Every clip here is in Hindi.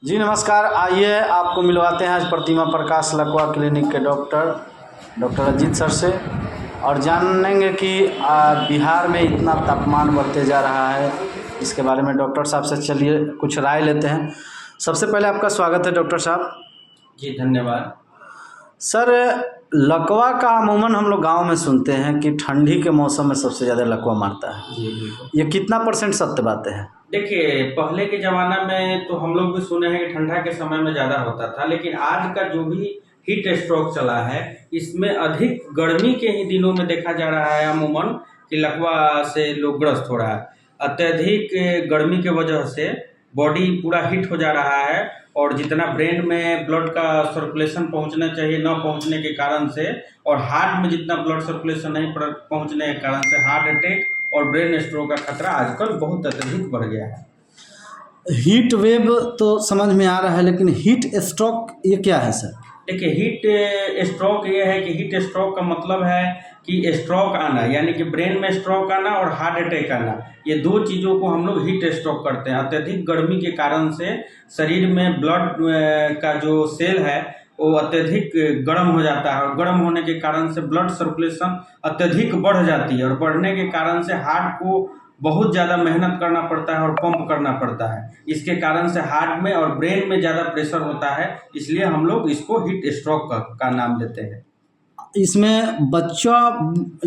जी नमस्कार। आइए आपको मिलवाते हैं आज प्रतिमा प्रकाश लकवा क्लिनिक के डॉक्टर अजीत सर से और जानेंगे कि बिहार में इतना तापमान बढ़ते जा रहा है, इसके बारे में डॉक्टर साहब से चलिए कुछ राय लेते हैं। सबसे पहले आपका स्वागत है डॉक्टर साहब। जी धन्यवाद। सर, लकवा का अमूमन हम लोग गांव में सुनते हैं कि ठंडी के मौसम में सबसे ज़्यादा लकवा मारता है। जी बिल्कुल। ये कितना % सत्य बातें हैं? देखिए, पहले के ज़माना में तो हम लोग भी सुने हैं कि ठंडा के समय में ज़्यादा होता था, लेकिन आज का जो भी हीट स्ट्रोक चला है इसमें अधिक गर्मी के ही दिनों में देखा जा रहा है अमूमन कि लकवा से लोग ग्रस्त हो रहा है। अत्यधिक गर्मी के वजह से बॉडी पूरा हीट हो जा रहा है और जितना ब्रेन में ब्लड का सर्कुलेशन पहुंचना चाहिए न पहुंचने के कारण से और हार्ट में जितना ब्लड सर्कुलेशन नहीं पहुंचने के कारण से हार्ट अटैक और ब्रेन स्ट्रोक का खतरा आजकल बहुत अत्यधिक बढ़ गया है। हीट वेव तो समझ में आ रहा है, लेकिन हीट स्ट्रोक ये क्या है सर? देखिए, हीट स्ट्रोक ये है कि हीट स्ट्रोक का मतलब है कि स्ट्रोक आना, यानी कि ब्रेन में स्ट्रोक आना और हार्ट अटैक आना, ये दो चीज़ों को हम लोग हीट स्ट्रोक करते हैं। अत्यधिक गर्मी के कारण से शरीर में ब्लड का जो सेल है वो अत्यधिक गर्म हो जाता है और गर्म होने के कारण से ब्लड सर्कुलेशन अत्यधिक बढ़ जाती है और बढ़ने के कारण से हार्ट को बहुत ज़्यादा मेहनत करना पड़ता है और पंप करना पड़ता है। इसके कारण से हार्ट में और ब्रेन में ज़्यादा प्रेशर होता है, इसलिए हम लोग इसको हीट स्ट्रोक का नाम देते हैं। इसमें बच्चा,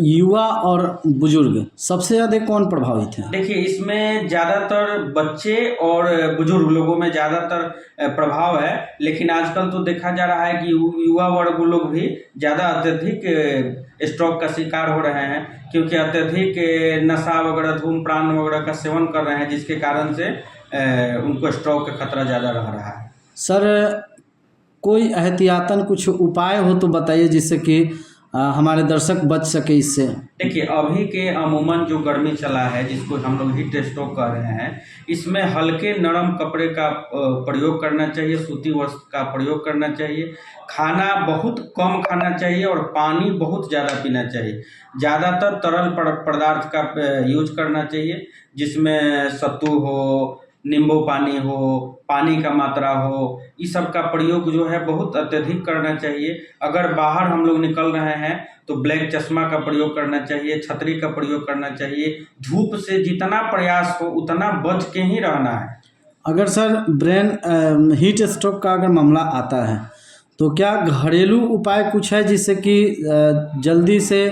युवा और बुजुर्ग सबसे ज़्यादा कौन प्रभावित है? देखिए, इसमें ज़्यादातर बच्चे और बुजुर्ग लोगों में ज़्यादातर प्रभाव है, लेकिन आजकल तो देखा जा रहा है कि युवा वर्ग लोग भी ज़्यादा अत्यधिक स्ट्रोक का शिकार हो रहे हैं, क्योंकि अत्यधिक नशा वगैरह, धूम्रपान वगैरह का सेवन कर रहे हैं, जिसके कारण से उनको स्ट्रोक का खतरा ज़्यादा रह रहा है। सर, कोई एहतियातन कुछ उपाय हो तो बताइए जिससे कि हमारे दर्शक बच सके इससे। देखिए, अभी के अमूमन जो गर्मी चला है जिसको हम लोग हीट स्ट्रोक कर रहे हैं, इसमें हल्के नरम कपड़े का प्रयोग करना चाहिए, सूती वस्त्र का प्रयोग करना चाहिए, खाना बहुत कम खाना चाहिए और पानी बहुत ज़्यादा पीना चाहिए। ज़्यादातर तरल पदार्थ का यूज करना चाहिए, जिसमें सत्तू हो, नींबू पानी हो, पानी का मात्रा हो, इस सब का प्रयोग जो है बहुत अत्यधिक करना चाहिए। अगर बाहर हम लोग निकल रहे हैं तो ब्लैक चश्मा का प्रयोग करना चाहिए, छतरी का प्रयोग करना चाहिए। धूप से जितना प्रयास हो उतना बच के ही रहना है। अगर सर ब्रेन हीट स्ट्रोक का अगर मामला आता है तो क्या घरेलू उपाय कुछ है जिससे कि जल्दी से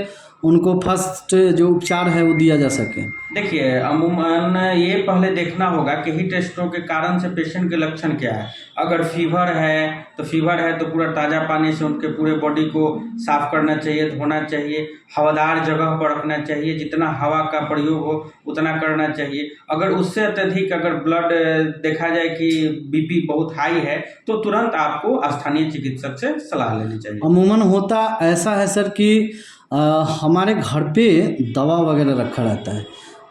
उनको फर्स्ट जो उपचार है वो दिया जा सके? देखिए, अमूमन ये पहले देखना होगा कि हीट स्ट्रोक के कारण से पेशेंट के लक्षण क्या है। अगर फीवर है तो पूरा ताज़ा पानी से उनके पूरे बॉडी को साफ करना चाहिए, धोना चाहिए, हवादार जगह पर रखना चाहिए, जितना हवा का प्रयोग हो उतना करना चाहिए। अगर उससे अत्यधिक अगर ब्लड देखा जाए कि बीपी बहुत हाई है तो तुरंत आपको स्थानीय चिकित्सक से सलाह लेनी चाहिए। अमूमन होता ऐसा है सर कि हमारे घर पे दवा वगैरह रखा रहता है,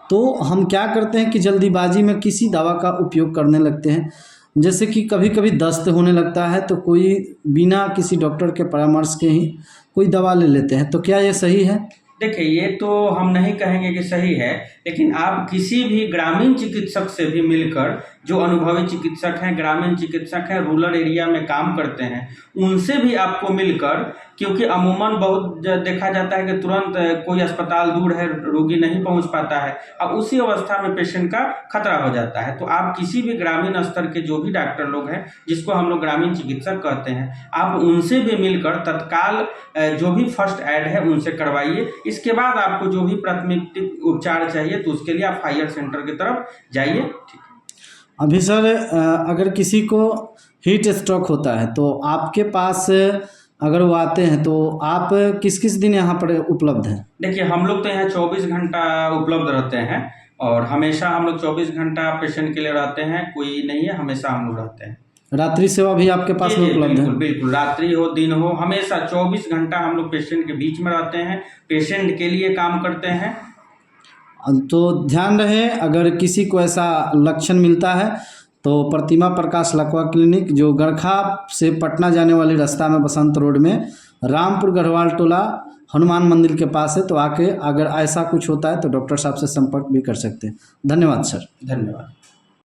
तो हम क्या करते हैं कि जल्दीबाजी में किसी दवा का उपयोग करने लगते हैं। जैसे कि कभी कभी दस्त होने लगता है तो कोई बिना किसी डॉक्टर के परामर्श के ही कोई दवा ले लेते हैं, तो क्या ये सही है? देखिए, ये तो हम नहीं कहेंगे कि सही है, लेकिन आप किसी भी ग्रामीण चिकित्सक से भी मिलकर, जो अनुभवी चिकित्सक हैं, ग्रामीण चिकित्सक हैं, रूरल एरिया में काम करते हैं, उनसे भी आपको मिलकर, क्योंकि अमूमन बहुत देखा जाता है कि तुरंत कोई अस्पताल दूर है, रोगी नहीं पहुंच पाता है, अब उसी अवस्था में पेशेंट का खतरा हो जाता है। तो आप किसी भी ग्रामीण स्तर के जो भी डॉक्टर लोग हैं, जिसको हम लोग ग्रामीण चिकित्सक कहते हैं, आप उनसे भी मिलकर तत्काल जो भी फर्स्ट एड है उनसे करवाइए। इसके बाद आपको जो भी प्राथमिक उपचार चाहिए तो उसके लिए आप हायर सेंटर की तरफ जाइए। ठीक है। अभी सर, अगर किसी को हीट स्ट्रोक होता है तो आपके पास अगर वो आते हैं तो आप किस किस दिन यहाँ पर उपलब्ध हैं? देखिए, हम लोग तो यहाँ 24 घंटा उपलब्ध रहते हैं और हमेशा हम लोग 24 घंटा पेशेंट के लिए रहते हैं, कोई नहीं है, हमेशा हम लोग रहते हैं। रात्रि सेवा भी आपके पास में उपलब्ध है? बिल्कुल, रात्रि हो दिन हो, हमेशा 24 घंटा हम लोग पेशेंट के बीच में रहते हैं, पेशेंट के लिए काम करते हैं। तो ध्यान रहे, अगर किसी को ऐसा लक्षण मिलता है तो प्रतिमा प्रकाश लकवा क्लिनिक, जो गरखा से पटना जाने वाली रास्ता में बसंत रोड में रामपुर गढ़वाल टोला हनुमान मंदिर के पास है, तो आके अगर ऐसा कुछ होता है तो डॉक्टर साहब से संपर्क भी कर सकते हैं। धन्यवाद सर। धन्यवाद।